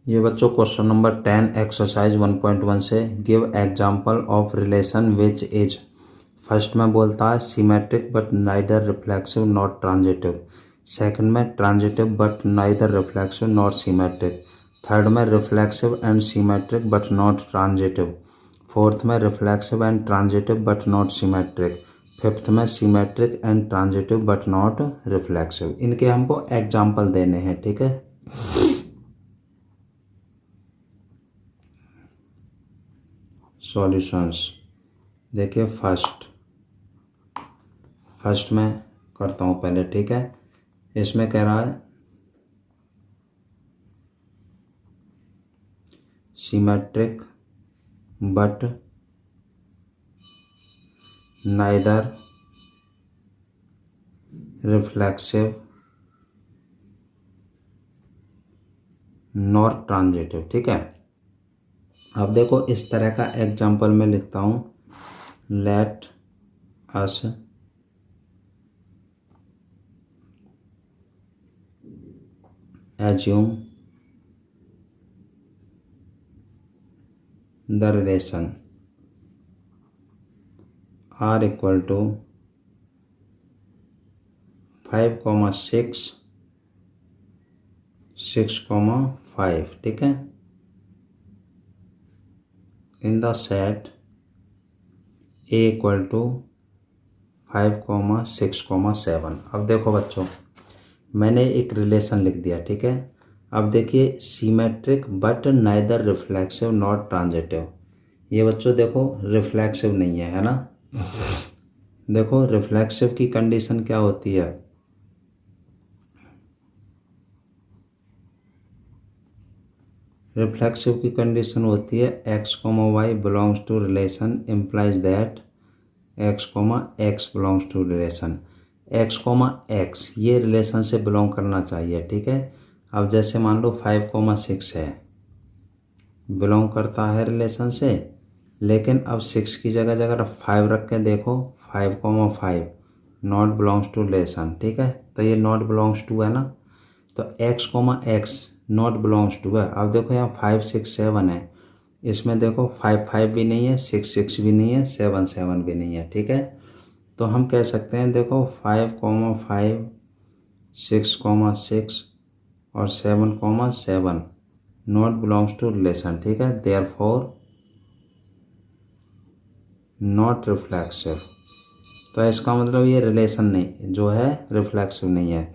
ये बच्चों question number 10 exercise 1.1 से give example of relation which is. First में बोलता है symmetric but neither reflexive not transitive. Second में transitive but neither reflexive not symmetric. Third में reflexive and symmetric but not transitive. Fourth में reflexive and transitive but not symmetric. Fifth में symmetric and transitive but not reflexive. इनके हमको example देने हैं, ठीक है। सॉल्यूशंस देखिए, फर्स्ट में करता हूँ पहले, ठीक है। इसमें कह रहा है symmetric but neither reflexive nor transitive, ठीक है। अब देखो इस तरह का एग्जाम्पल मैं लिखता हूँ। Let us assume the relation r equal to 5,6 6,5, ठीक है, in the set a equal to 5,6,7। अब देखो बच्चों, मैंने एक रिलेशन लिख दिया, ठीक है। अब देखिए symmetric but neither reflexive not transitive. ये बच्चों देखो रिफ्लेक्सिव नहीं है ना। देखो रिफ्लेक्सिव की कंडीशन क्या होती है। रिफ्लेक्सिव की कंडीशन होती है x, y belongs to relation implies that x, x belongs to relation. x, x ये रिलेशन से बिलोंग करना चाहिए, ठीक है। अब जैसे मान लो 5,6 है, बिलोंग करता है रिलेशन से, लेकिन अब 6 की जगह अगर 5 रख के देखो 5,5 नॉट बिलोंग्स टू रिलेशन, ठीक है। तो ये नॉट बिलोंग्स टू है ना, तो x, x not belongs to है। अब देखो यहाँ 5, 6, 7 है, इसमें देखो 5, 5 भी नहीं है, 6, 6 भी नहीं है, 7, 7 भी नहीं है, ठीक है। तो हम कह सकते हैं देखो 5,5 6,6 और 7,7 नॉट बिलोंग्स टू रिलेशन, ठीक है। Therefore not reflexive. तो इसका मतलब ये रिलेशन नहीं जो है रिफ्लेक्सिव नहीं है।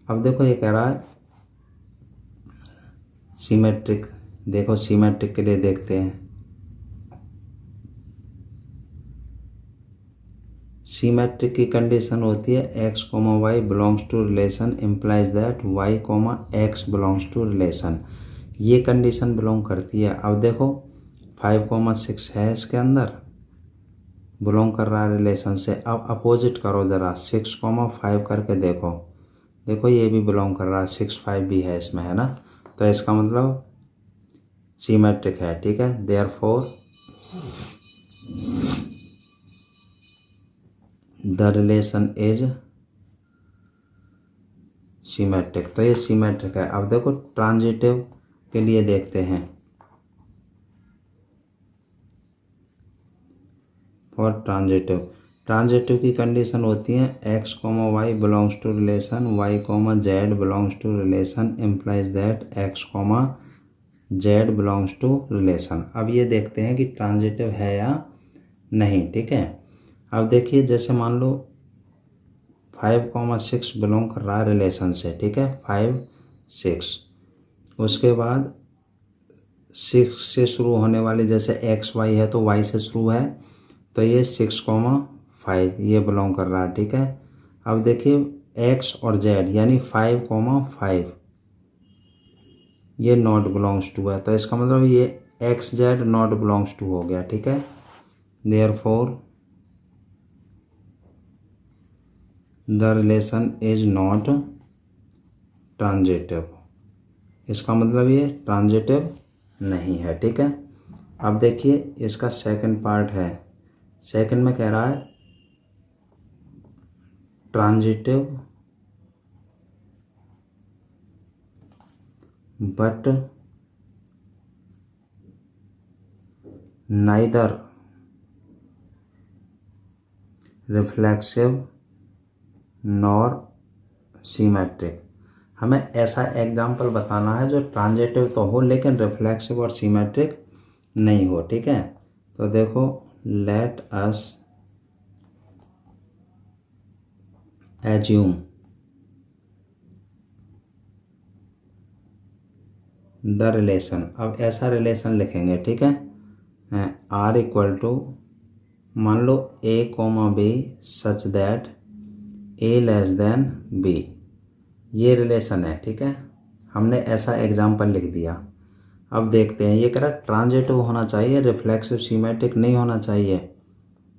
अब देखो ये कह रहा है सिमेट्रिक। देखो सिमेट्रिक के लिए देखते हैं। सिमेट्रिक की कंडीशन होती है x, y belongs to relation implies that y, x belongs to relation. ये कंडीशन बिलोंग करती है। अब देखो 5,6 है, इसके अंदर बिलोंग कर रहा है रिलेशन से। अब अपोजिट करो ज़रा, 6,5 करके देखो, देखो ये भी बिलोंग कर रहा है, 6, 5 भी है इसमें, है ना। तो इसका मतलब सिमेट्रिक है, ठीक है। Therefore the relation is symmetric. तो ये सिमेट्रिक है। अब देखो ट्रांजिटिव के लिए देखते हैं। फॉर ट्रांजिटिव की कंडीशन होती है x, y belongs to relation y, z belongs to relation implies that x, z belongs to relation. अब ये देखते हैं कि ट्रांजिटिव है या नहीं, ठीक है। अब देखिए जैसे मान लो 5,6 बिलोंग कर रहा है रिलेशन से, ठीक है, 5, 6। उसके बाद 6 से शुरू होने वाली जैसे x, y है तो y से शुरू है, तो ये 6,5 ये बिलोंग कर रहा है, ठीक है। अब देखिए x और z यानी 5,5 ये नॉट बिलोंग्स टू है, तो इसका मतलब ये x, z not belongs to हो गया, ठीक है। Therefore the relation is not transitive. इसका मतलब ये ट्रांजिटिव नहीं है, ठीक है। अब देखिए इसका सेकंड पार्ट है। सेकंड में कह रहा है transitive but neither reflexive nor symmetric. हमें ऐसा एग्जाम्पल बताना है जो ट्रांजिटिव तो हो लेकिन रिफ्लेक्सिव और सिमेट्रिक नहीं हो। ठीक है, तो देखो, let us assume the relation. अब ऐसा रिलेशन लिखेंगे, ठीक है, आर इक्वल टू, मान लो A comma B such that A less than B, ये रिलेशन है। ठीक है, हमने ऐसा एग्जाम्पल लिख दिया। अब देखते हैं, ये कह रहा है ट्रांजिटिव होना चाहिए, रिफ्लेक्सिव सिमेट्रिक नहीं होना चाहिए।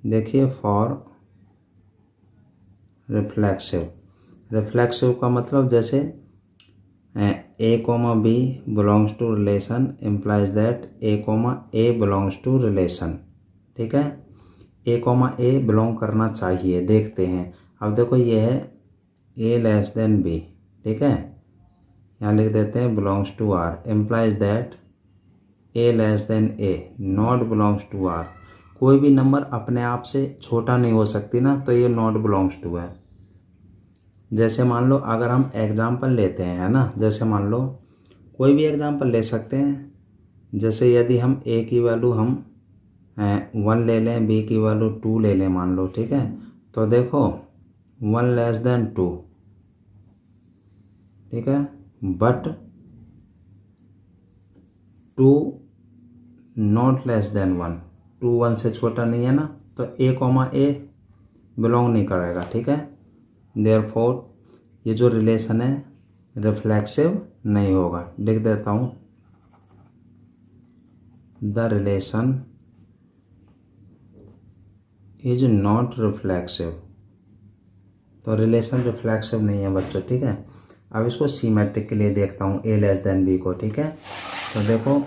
देखिए, फॉर रिफ्लेक्सिव का मतलब जैसे A comma B belongs to relation implies that A comma A belongs to relation. ठीक है, ए कॉमा ए बिलोंग करना चाहिए। देखते हैं, अब देखो ये है ए लेस देन बी। ठीक है, यहाँ लिख देते हैं belongs to R, implies that A less than a not belongs to R. कोई भी नंबर अपने आप से छोटा नहीं हो सकती ना, तो ये नॉट बिलोंग्स टू है। जैसे मान लो अगर हम एग्जाम्पल लेते हैं, है ना, जैसे मान लो कोई भी एग्जाम्पल ले सकते हैं। जैसे यदि हम ए की वैल्यू हम 1 ले लें, बी की वैल्यू 2 ले लें मान लो। ठीक है, तो देखो 1 लेस देन 2। ठीक है, बट 2 नॉट लेस देन 1, 2 1 से छोटा नहीं है ना, तो ए कॉमा ए बिलोंग नहीं करेगा। ठीक है, देयरफॉर ये जो रिलेशन है रिफ्लेक्सिव नहीं होगा। लिख देता हूँ, the relation is not reflexive. तो रिलेशन रिफ्लेक्सिव नहीं है बच्चों। ठीक है, अब इसको सिमेट्रिक के लिए देखता हूँ, ए लेस देन बी को। ठीक है, तो देखो,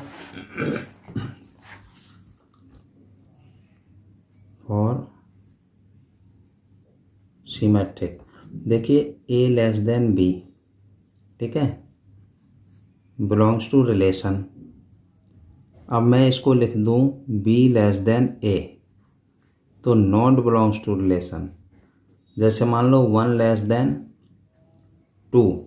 फॉर सिमेट्रिक, देखिए ए लेस देन बी, ठीक है, बिलोंग्स टू रिलेशन। अब मैं इसको लिख दूं बी लेस देन ए, तो नॉट बिलोंग्स टू रिलेशन। जैसे मान लो 1 लेस देन 2,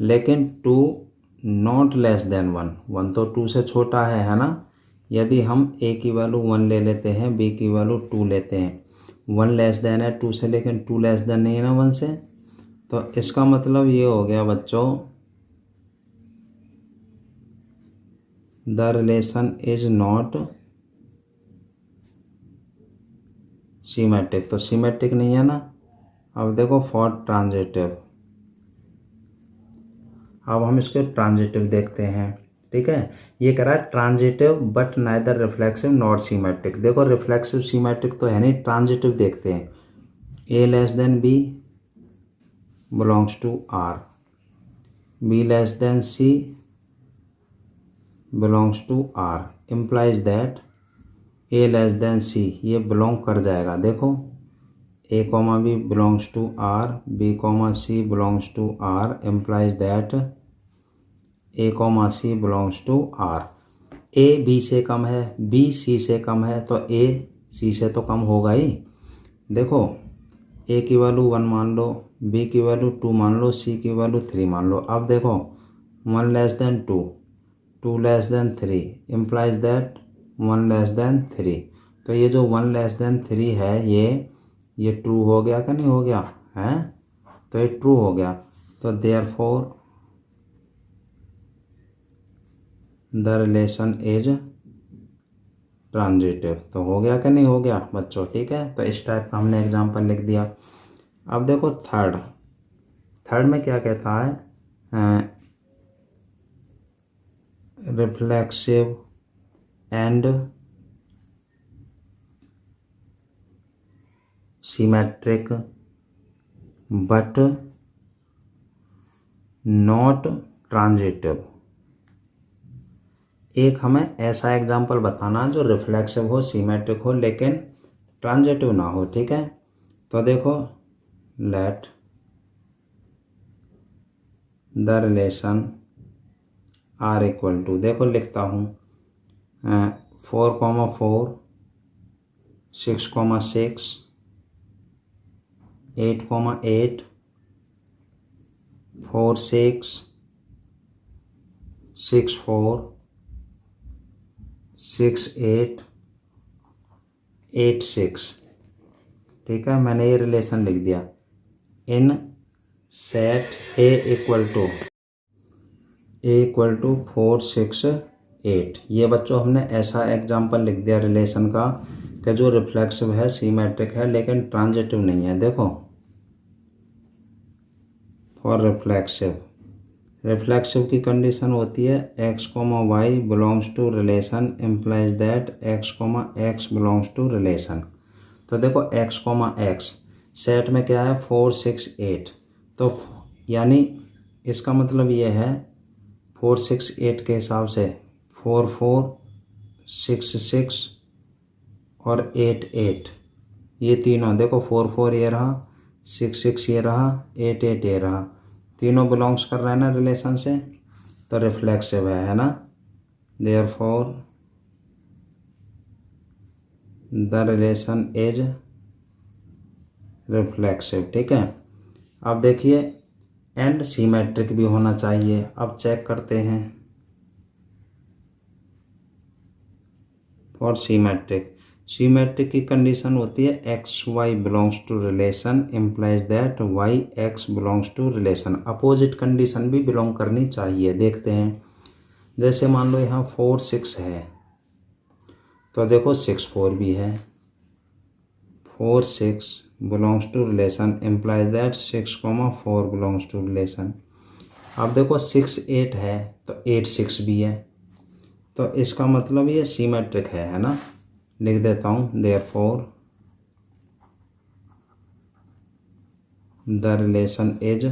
लेकिन 2 नॉट लेस देन 1, 1 तो 2 से छोटा है ना। यदि हम ए की वैल्यू 1 ले लेते हैं, बी की वैल्यू 2 लेते हैं, 1 लेस देन है 2 से, लेकिन 2 लेस देन नहीं है ना 1 से, तो इसका मतलब ये हो गया बच्चों, the relation is not symmetric. तो सिमेट्रिक नहीं है ना। अब देखो, फॉर ट्रांजिटिव, अब हम इसके ट्रांजिटिव देखते हैं। ठीक है, ये कह रहा है transitive but neither reflexive not symmetric. देखो, रिफ्लेक्सिव सिमेट्रिक तो है नहीं, ट्रांजिटिव देखते हैं। A less than B belongs to R, B less than C belongs to R, implies that A less than C, ये बिलोंग कर जाएगा। देखो, A comma B belongs to R, B comma C belongs to R, implies that A comma C belongs to R. A B से कम है, B C से कम है, तो ए सी से तो कम होगा ही। देखो, ए की वैल्यू 1 मान लो, बी की वैल्यू 2 मान लो, सी की वैल्यू 3 मान लो। अब देखो, 1 less than 2, 2 less than 3, implies that 1 less than 3। तो ये जो 1 लेस देन 3 है, ये ट्रू हो गया कि नहीं हो गया है? तो ये ट्रू हो गया। तो therefore the relation is transitive. तो हो गया कि नहीं हो गया बच्चों? ठीक है, तो इस टाइप का हमने एग्जाम्पल लिख दिया। अब देखो थर्ड में क्या कहता है, reflexive and symmetric but not transitive. एक हमें ऐसा एग्जाम्पल बताना जो रिफ्लेक्सिव हो, सिमेट्रिक हो, लेकिन ट्रांजिटिव ना हो। ठीक है, तो देखो, let the relation R equal to, देखो लिखता हूँ, 4,4, 6,6, 8,8, 4,6, 6,4, 6,8, 8,6। ठीक है, मैंने ये रिलेशन लिख दिया। In set A equal to 4, 6, 8। ये बच्चों हमने ऐसा एग्जाम्पल लिख दिया रिलेशन का कि जो रिफ्लेक्सिव है, सिमेट्रिक है, लेकिन ट्रांजिटिव नहीं है। देखो, फॉर रिफ्लेक्सिव की कंडीशन होती है x, y belongs to relation implies that x, x belongs to relation. तो देखो x, x सेट में क्या है, 4, 6, 8। तो यानी इसका मतलब ये है 4, 6, 8 के हिसाब से 4, 4, 6, 6 और 8, 8 ये तीनों देखो, 4, 4 ये रहा, 6, 6 ये रहा, 8, 8 ये रहा, तीनों बिलोंग्स कर रहे हैं ना रिलेशन से, तो रिफ्लेक्सिव है ना। Therefore the relation is reflexive. ठीक है, अब देखिए एंड सिमेट्रिक भी होना चाहिए। अब चेक करते हैं फॉर सिमेट्रिक की कंडीशन होती है x Y belongs to relation implies that y x belongs to relation. Opposite condition भी बिलोंग करनी चाहिए। देखते हैं, जैसे मान लो यहाँ 4, 6 है, तो देखो 6, 4 भी है। 4, 6 belongs to relation implies that 6, 4 belongs to relation. अब देखो 6, 8 है, तो 8, 6 भी है, तो इसका मतलब ये सिमेट्रिक है ना। लिख देता हूँ, therefore the relation is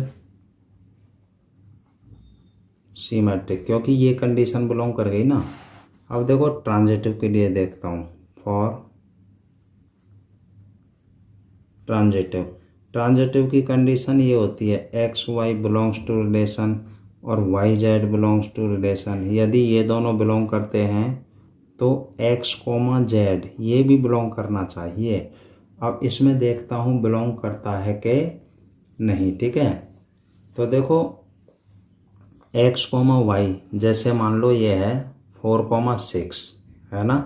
symmetric, क्योंकि ये कंडीशन बिलोंग कर गई ना। अब देखो ट्रांजिटिव के लिए देखता हूँ, फॉर ट्रांजिटिव की कंडीशन ये होती है x Y belongs to relation और Y Z belongs to relation. यदि ये दोनों बिलोंग करते हैं तो x, z ये भी बिलोंग करना चाहिए। अब इसमें देखता हूँ बिलोंग करता है कि नहीं। ठीक है, तो देखो x, y जैसे मान लो ये है 4, 6 है ना,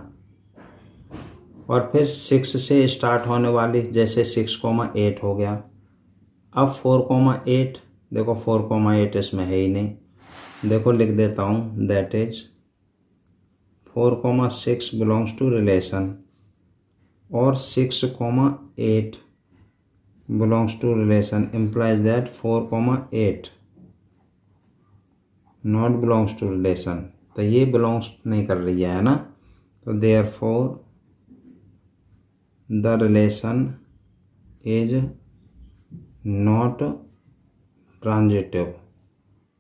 और फिर 6 से स्टार्ट होने वाली जैसे 6, 8 हो गया। अब 4, 8 देखो 4, 8 इसमें है ही नहीं। देखो लिख देता हूँ, that is 4, 6 belongs to relation और 6, 8 belongs to relation implies that 4, 8 not belongs to relation. तो ये बिलोंग्स नहीं कर रही है ना, तो therefore the relation is not transitive.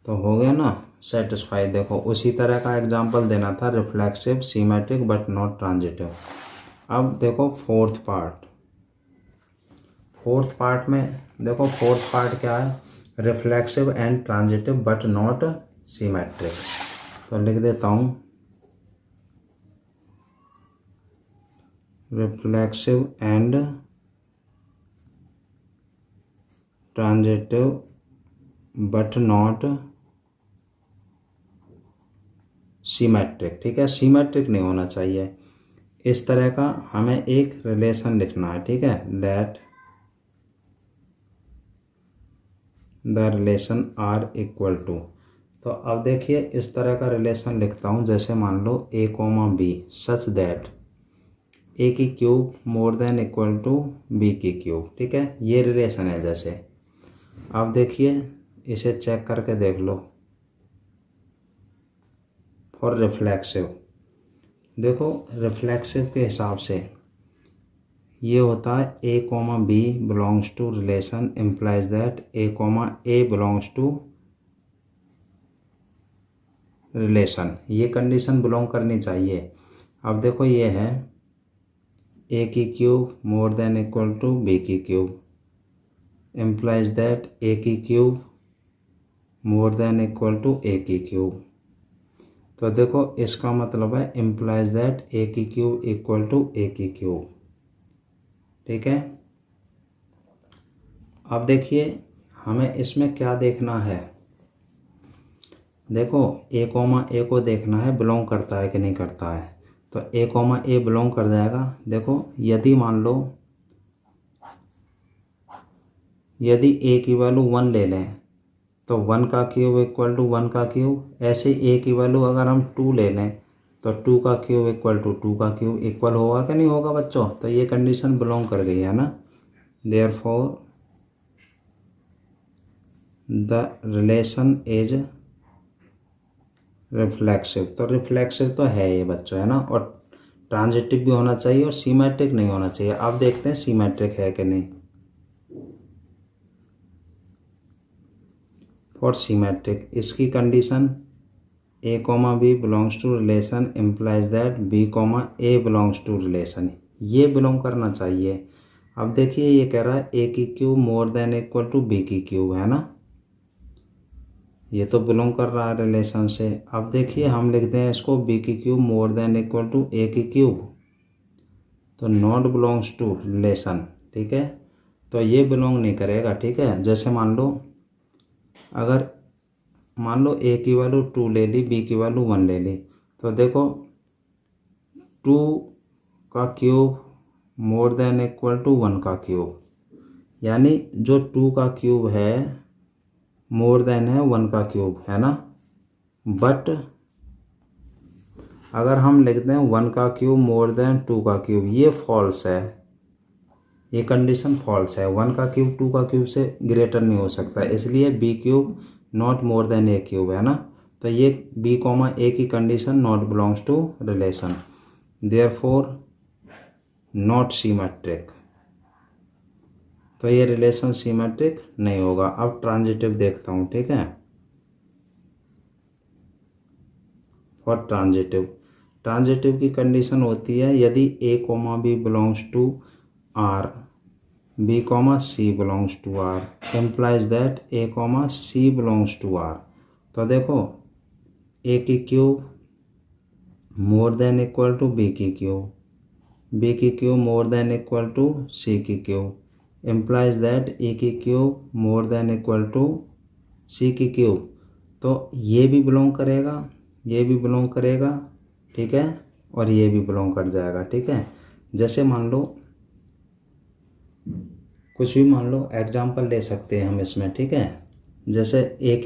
तो हो गया ना सेटिस्फाई। देखो उसी तरह का एग्जाम्पल देना था, reflexive, symmetric but not transitive. अब देखो फोर्थ पार्ट में देखो, फोर्थ पार्ट क्या है, reflexive and transitive but not symmetric. तो लिख देता हूँ, reflexive and transitive but not symmetric. ठीक है, सिमेट्रिक नहीं होना चाहिए। इस तरह का हमें एक रिलेशन लिखना है। ठीक है, that the relation R equal to. तो अब देखिए इस तरह का रिलेशन लिखता हूँ, जैसे मान लो a, b such that a की cube more than equal to b की क्यूब। ठीक है, ये रिलेशन है जैसे। अब देखिए इसे चेक करके देख लो फॉर रिफ्लेक्सिव। देखो रिफ्लेक्सिव के हिसाब से ये होता है a, b belongs to relation implies that a belongs to relation. ये कंडीशन बिलोंग करनी चाहिए। अब देखो ये है a की cube more than equal to b की क्यूब इम्प्लाइज दैट a की cube more than equal to a की क्यूब। तो देखो इसका मतलब है इम्प्लाइज दैट ए की क्यूब इक्वल टू ए की क्यूब। ठीक है, अब देखिए हमें इसमें क्या देखना है। देखो ए कोमा ए को देखना है बिलोंग करता है कि नहीं करता है। तो ए कोमा ए बिलोंग कर जाएगा। देखो यदि मान लो यदि ए की वैल्यू 1 ले लें तो 1 का क्यूब इक्वल टू 1 का क्यूब। ऐसे ए की वैल्यू अगर हम 2 ले लें तो 2 का क्यूब इक्वल टू 2 का क्यूब। इक्वल होगा कि नहीं होगा बच्चों? तो ये कंडीशन बिलोंग कर गई है ना। Therefore the relation is reflexive. तो रिफ्लेक्सिव तो है ये बच्चों, है ना। और ट्रांजिटिव भी होना चाहिए और सिमेट्रिक नहीं होना चाहिए। अब देखते हैं सिमेट्रिक है कि नहीं। फॉर सिमेट्रिक इसकी condition a comma B belongs to relation implies that b comma a belongs to relation. ये बिलोंग करना चाहिए। अब देखिए ये कह रहा है ए की cube more than equal to B की क्यूब, है ना। ये तो बिलोंग कर रहा है रिलेशन से। अब देखिए हम लिखते हैं इसको बी की cube more than equal to A की क्यूब, तो नॉट बिलोंग्स टू रिलेशन। ठीक है, तो ये बिलोंग नहीं करेगा। ठीक है, जैसे मान लो अगर मान लो ए की वैल्यू 2 ले ली, बी की वैल्यू 1 ले ली, तो देखो 2 का cube more than equal to 1 का क्यूब, यानी जो 2 का क्यूब है मोर देन है 1 का क्यूब, है ना। बट अगर हम लिखते हैं 1 का क्यूब मोर देन 2 का क्यूब, ये फॉल्स है। ये कंडीशन फॉल्स है। 1 का क्यूब 2 का क्यूब से ग्रेटर नहीं हो सकता, इसलिए b cube not more than a cube, है ना। तो ये बी कॉमा ए की condition not belongs to relation, therefore not symmetric. तो ये रिलेशन सिमेट्रिक नहीं होगा। अब ट्रांजिटिव देखता हूँ। ठीक है, फॉर ट्रांजिटिव की कंडीशन होती है यदि A comma B belongs to R, B comma C belongs to R, implies that A comma C belongs to R. तो देखो ए की cube more than equal to B की क्यूब, बी की cube more than equal to C की cube, implies that A की cube more than equal to C की cube. तो ये भी बिलोंग करेगा, ये भी बिलोंग करेगा। ठीक है, और ये भी बिलोंग कर जाएगा। ठीक है, जैसे मान लो कुछ भी मान लो एग्जाम्पल ले सकते हैं हम इसमें। ठीक है, जैसे ए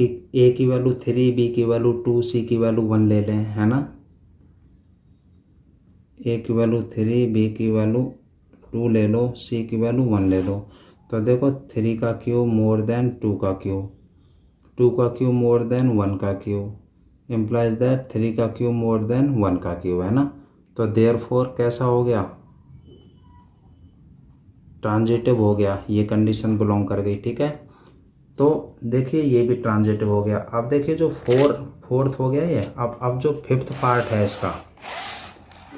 की वैल्यू 3, बी की वैल्यू 2, सी की वैल्यू 1 ले लें, है ना। ए की वैल्यू 3, बी की वैल्यू 2 ले लो, सी की वैल्यू 1 ले लो। तो देखो 3 का क्यूब मोर देन 2 का क्यूब, 2 का क्यूब मोर देन 1 का क्यूब, इम्प्लाइज दैट 3 का क्यूब मोर देन 1 का क्यूब, है ना। तो देयरफॉर कैसा हो गया? ट्रांजिटिव हो गया। ये कंडीशन बिलोंग कर गई। ठीक है, तो देखिए ये भी ट्रांजिटिव हो गया। अब देखिए जो फोर्थ हो गया ये। अब जो फिफ्थ पार्ट है इसका,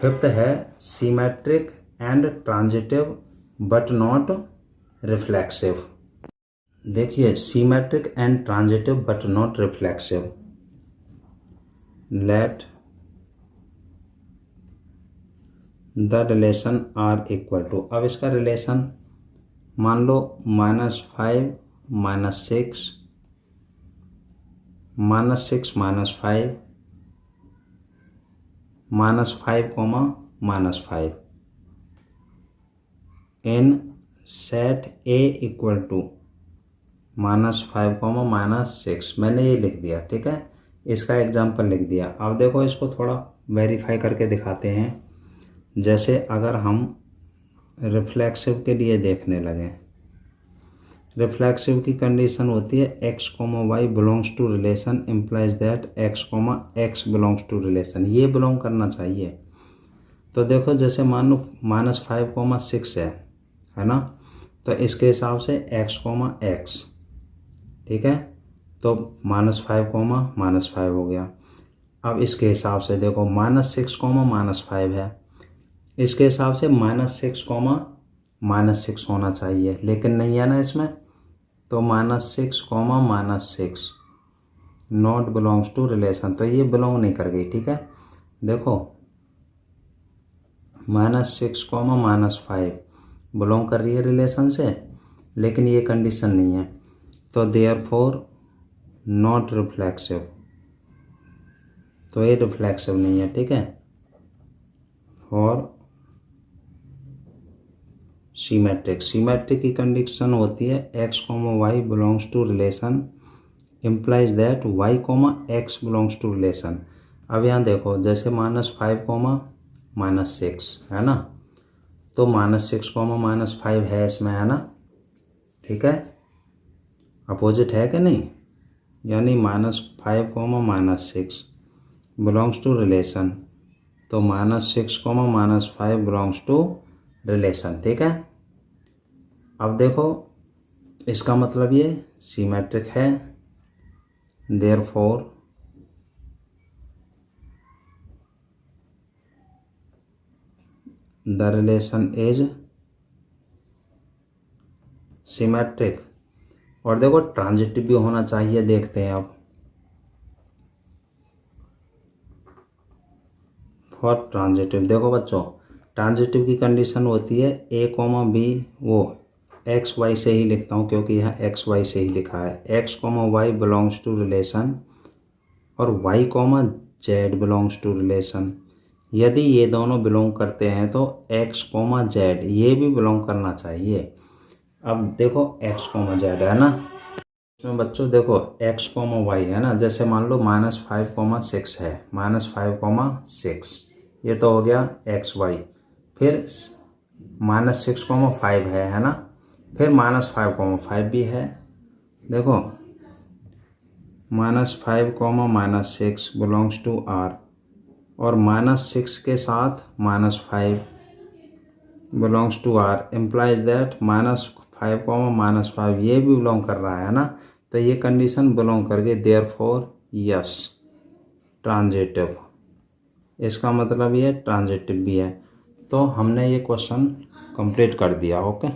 फिफ्थ है symmetric and transitive but not reflexive. देखिए symmetric and transitive but not reflexive. Let the relation R equal to, अब इसका रिलेशन मान लो -5 -6 -6 -5 -5 -5 in set A equal to -5 -6। मैंने ये लिख दिया। ठीक है, इसका एग्जाम्पल लिख दिया। अब देखो इसको थोड़ा वेरीफाई करके दिखाते हैं। जैसे अगर हम रिफ्लेक्सिव के लिए देखने लगें, रिफ्लेक्सिव की कंडीशन होती है x, y belongs to relation implies that x, x belongs to relation. ये बिलोंग करना चाहिए। तो देखो जैसे मान लो -5 6 है ना। तो इसके हिसाब से x, x। ठीक है, तो -5 -5 हो गया। अब इसके हिसाब से देखो -6 -5 है, इसके हिसाब से -6 -6 होना चाहिए, लेकिन नहीं है ना इसमें। तो -6 -6 नॉट बिलोंग्स टू रिलेशन, तो ये बिलोंग नहीं कर गई। ठीक है, देखो -6, -5 बिलोंग कर रही है रिलेशन से, लेकिन ये कंडीशन नहीं है, तो देयरफॉर नॉट रिफ्लेक्सिव, तो ये रिफ्लेक्सिव नहीं है। ठीक है, फॉर सिमेट्रिक, सिमेट्रिक की कंडीशन होती है x, y belongs to relation implies that y, x belongs to relation. अब यहाँ देखो, जैसे -5, -6 है ना, तो -6, -5 है इसमें, है ना। ठीक है, अपोजिट है कि नहीं, यानी -5, -6 बिलोंग्स टू रिलेशन, तो -6, -5 बिलोंग्स टू रिलेशन। ठीक है, अब देखो इसका मतलब ये सिमेट्रिक है, therefore the relation is symmetric. और देखो ट्रांजिटिव भी होना चाहिए, देखते हैं अब। फॉर ट्रांजिटिव, देखो बच्चों, ट्रांजिटिव की कंडीशन होती है a, b, वो एक्स वाई से ही लिखता हूँ क्योंकि यहाँ एक्स वाई से ही लिखा है, x, y belongs to relation और y, z belongs to relation. यदि ये दोनों बिलोंग करते हैं तो x, z ये भी बिलोंग करना चाहिए। अब देखो x, z है ना, इसमें बच्चों देखो x, y है ना, जैसे मान लो -5, 6 है, -5, 6 ये तो हो गया एक्स वाई, फिर -6, 5 है ना, फिर -5, 5 भी है। देखो -5, -6 बिलोंग्स टू R, और -6 के साथ -5 belongs to R implies that -5, -5 ये भी बिलोंग कर रहा है ना, तो ये कंडीशन बिलोंग कर गई, देयरफॉर यस ट्रांजिटिव। इसका मतलब ये ट्रांजिटिव भी है। तो हमने ये क्वेश्चन कंप्लीट कर दिया। ओके।